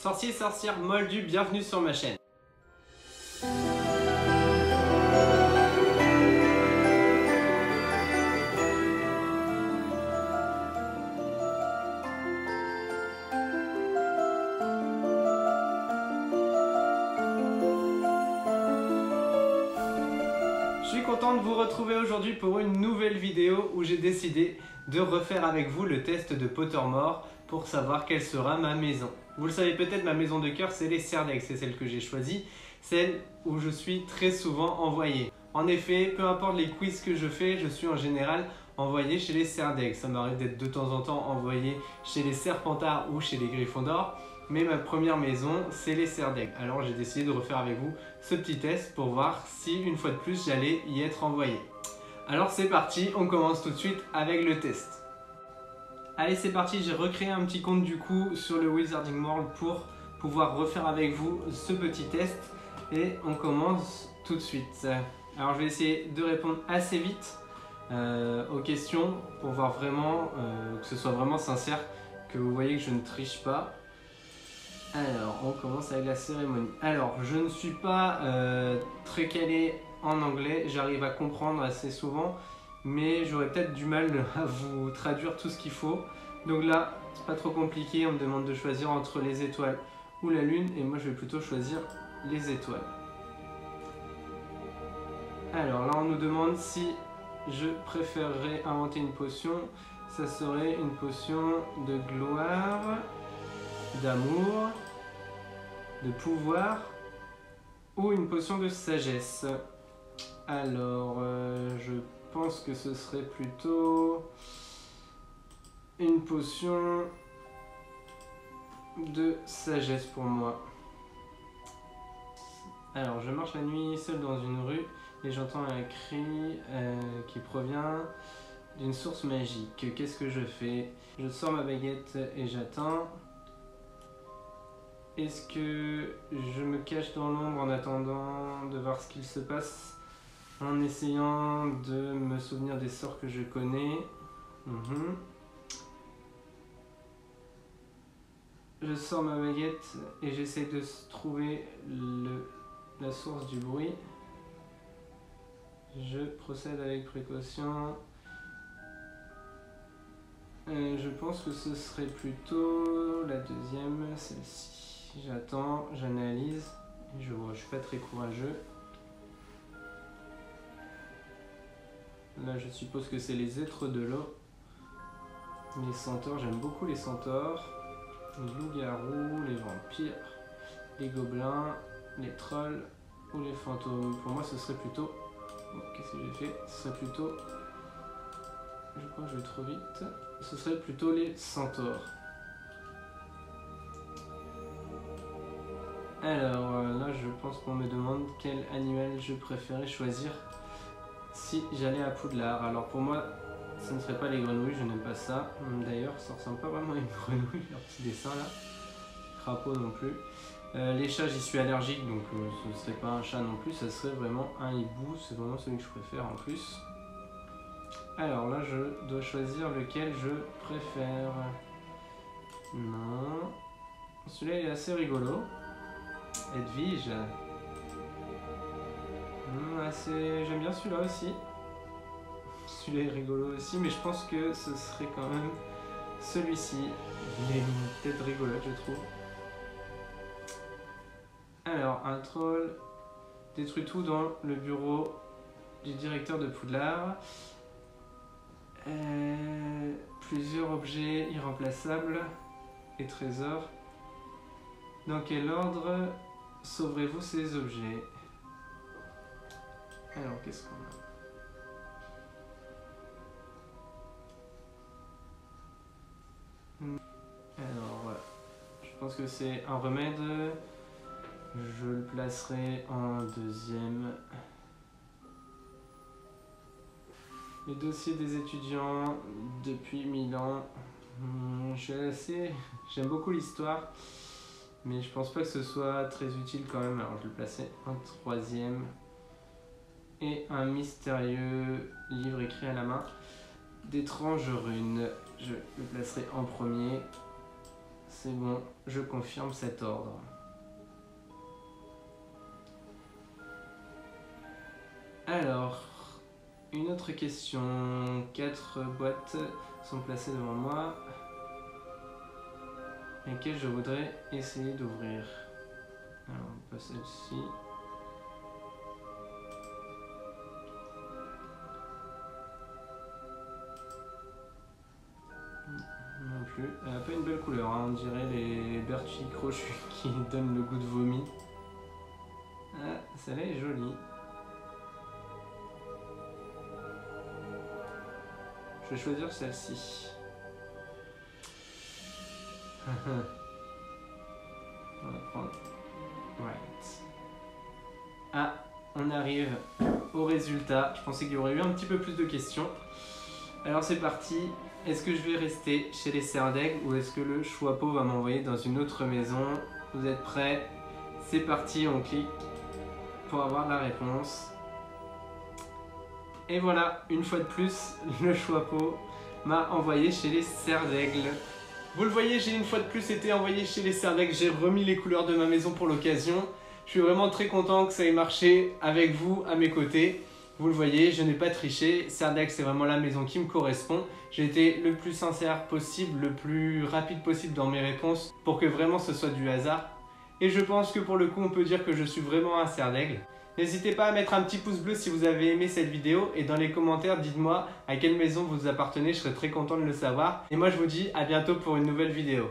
Sorciers, sorcières, moldus, bienvenue sur ma chaîne. Je suis content de vous retrouver aujourd'hui pour une nouvelle vidéo où j'ai décidé de refaire avec vous le test de Pottermore pour savoir quelle sera ma maison. Vous le savez peut-être, ma maison de cœur c'est les Cerdex, c'est celle que j'ai choisie, celle où je suis très souvent envoyé. En effet, peu importe les quiz que je fais, je suis en général envoyé chez les Cerdex. Ça m'arrive d'être de temps en temps envoyé chez les Serpentards ou chez les Gryffondors, mais ma première maison c'est les Cerdex. Alors j'ai décidé de refaire avec vous ce petit test pour voir si une fois de plus j'allais y être envoyé. Alors c'est parti, on commence tout de suite avec le test. Allez, c'est parti, j'ai recréé un petit compte du coup sur le Wizarding World pour pouvoir refaire avec vous ce petit test et on commence tout de suite. Alors je vais essayer de répondre assez vite aux questions pour voir vraiment que ce soit vraiment sincère, que vous voyez que je ne triche pas. Alors on commence avec la cérémonie. Alors je ne suis pas très calé en anglais, j'arrive à comprendre assez souvent, mais j'aurais peut-être du mal à vous traduire tout ce qu'il faut. Donc là, c'est pas trop compliqué, on me demande de choisir entre les étoiles ou la lune, et moi je vais plutôt choisir les étoiles. Alors là, on nous demande si je préférerais inventer une potion. Ça serait une potion de gloire, d'amour, de pouvoir ou une potion de sagesse. Alors, je pense que ce serait plutôt une potion de sagesse pour moi. Alors, je marche la nuit seul dans une rue et j'entends un cri qui provient d'une source magique. Qu'est-ce que je fais? Je sors ma baguette et j'attends. Est-ce que je me cache dans l'ombre en attendant de voir ce qu'il se passe, en essayant de me souvenir des sorts que je connais? Je sors ma baguette et j'essaie de trouver la source du bruit. Je procède avec précaution. Je pense que ce serait plutôt la deuxième, celle-ci. J'attends, j'analyse, je vois, je suis pas très courageux. Là, je suppose que c'est les êtres de l'eau. Les centaures, j'aime beaucoup les centaures. Les loups-garous, les vampires, les gobelins, les trolls ou les fantômes. Pour moi, ce serait plutôt... Qu'est-ce que j'ai fait? Ce serait plutôt... Je crois que je vais trop vite. Ce serait plutôt les centaures. Alors là, je pense qu'on me demande quel animal je préférais choisir si j'allais à Poudlard. Alors pour moi, ce ne serait pas les grenouilles, je n'aime pas ça. D'ailleurs, ça ressemble pas vraiment à une grenouille, leur petit dessin là. Crapaud non plus. Les chats, j'y suis allergique, donc ce ne serait pas un chat non plus, ça serait vraiment un hibou, c'est vraiment celui que je préfère en plus. Alors là, je dois choisir lequel je préfère. Non. Celui-là, il est assez rigolo. Edwige. J'aime bien celui-là aussi. Celui-là est rigolo aussi, mais je pense que ce serait quand même celui-ci. Il a une tête rigolote, je trouve. Alors, un troll détruit tout dans le bureau du directeur de Poudlard. Plusieurs objets irremplaçables et trésors. Dans quel ordre sauverez-vous ces objets? Alors, qu'est-ce qu'on a? Alors, je pense que c'est un remède. Je le placerai en deuxième. Les dossiers des étudiants depuis 1000 ans. J'aime beaucoup l'histoire, mais je pense pas que ce soit très utile quand même. Alors je le plaçais en troisième. Et un mystérieux livre écrit à la main d'étranges runes. Je le placerai en premier. C'est bon, je confirme cet ordre. Alors, une autre question. 4 boîtes sont placées devant moi, lesquelles je voudrais essayer d'ouvrir. Alors, on passe celle-ci. Non plus. Elle n'a pas une belle couleur, hein. On dirait les Berchi crochus qui donnent le goût de vomi. Ah, celle-là est jolie. Je vais choisir celle-ci. On va prendre right. Ah, on arrive au résultat. Je pensais qu'il y aurait eu un petit peu plus de questions. Alors c'est parti. Est-ce que je vais rester chez les serres d'aigle ou est-ce que le Choixpeau va m'envoyer dans une autre maison? Vous êtes prêts? C'est parti, on clique pour avoir la réponse. Et voilà, une fois de plus, le Choixpeau m'a envoyé chez les serres d'aigle. Vous le voyez, j'ai une fois de plus été envoyé chez les serres d'aigle. J'ai remis les couleurs de ma maison pour l'occasion. Je suis vraiment très content que ça ait marché avec vous à mes côtés. Vous le voyez, je n'ai pas triché. Serres d'aigle, c'est vraiment la maison qui me correspond. J'ai été le plus sincère possible, le plus rapide possible dans mes réponses pour que vraiment ce soit du hasard. Et je pense que pour le coup, on peut dire que je suis vraiment un serre d'aigle. N'hésitez pas à mettre un petit pouce bleu si vous avez aimé cette vidéo et dans les commentaires, dites-moi à quelle maison vous appartenez, je serais très content de le savoir. Et moi, je vous dis à bientôt pour une nouvelle vidéo.